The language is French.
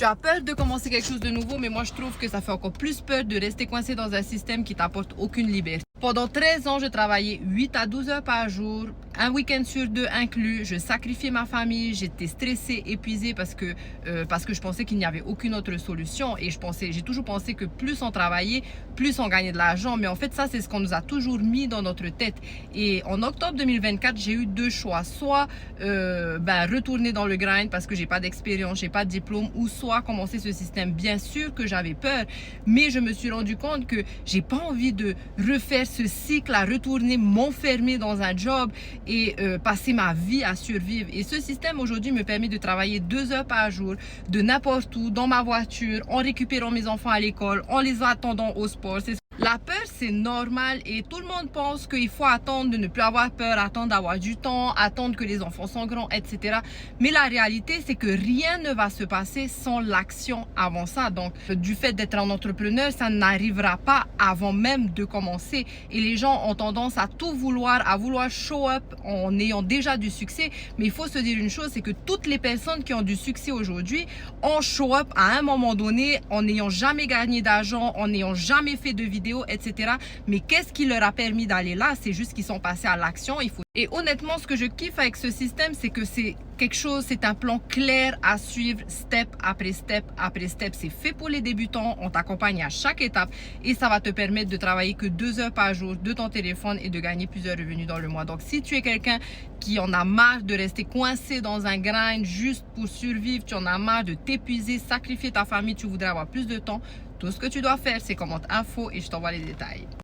Tu as peur de commencer quelque chose de nouveau, mais moi je trouve que ça fait encore plus peur de rester coincé dans un système qui t'apporte aucune liberté. Pendant 13 ans, je travaillais 8 à 12 heures par jour, un week-end sur 2 inclus. Je sacrifiais ma famille, j'étais stressée, épuisée parce que je pensais qu'il n'y avait aucune autre solution. Et j'ai toujours pensé que plus on travaillait, plus on gagnait de l'argent. Mais en fait, ça, c'est ce qu'on nous a toujours mis dans notre tête. Et en octobre 2024, j'ai eu deux choix. Soit retourner dans le grind parce que j'ai pas d'expérience, j'ai pas de diplôme, ou soit commencer ce système. Bien sûr que j'avais peur, mais je me suis rendu compte que j'ai pas envie de refaire ce cycle, à retourner m'enfermer dans un job et passer ma vie à survivre. Et ce système aujourd'hui me permet de travailler 2 heures par jour, de n'importe où, dans ma voiture, en récupérant mes enfants à l'école, en les attendant au sport. La peur, c'est normal et tout le monde pense qu'il faut attendre de ne plus avoir peur, attendre d'avoir du temps, attendre que les enfants sont grands, etc. Mais la réalité, c'est que rien ne va se passer sans l'action avant ça. Donc, du fait d'être un entrepreneur, ça n'arrivera pas avant même de commencer. Et les gens ont tendance à tout vouloir, à vouloir show up en ayant déjà du succès. Mais il faut se dire une chose, c'est que toutes les personnes qui ont du succès aujourd'hui ont show up à un moment donné en n'ayant jamais gagné d'argent, en n'ayant jamais fait de vidéos, etc. Mais qu'est-ce qui leur a permis d'aller là? C'est juste qu'ils sont passés à l'action. Et honnêtement, ce que je kiffe avec ce système, c'est que c'est quelque chose, c'est un plan clair à suivre, step après step après step. C'est fait pour les débutants, on t'accompagne à chaque étape et ça va te permettre de travailler que 2 heures par jour de ton téléphone et de gagner plusieurs revenus dans le mois. Donc, si tu es quelqu'un qui en a marre de rester coincé dans un grind juste pour survivre, tu en as marre de t'épuiser, sacrifier ta famille, tu voudrais avoir plus de temps, tout ce que tu dois faire, c'est commente info et je t'envoie les détails.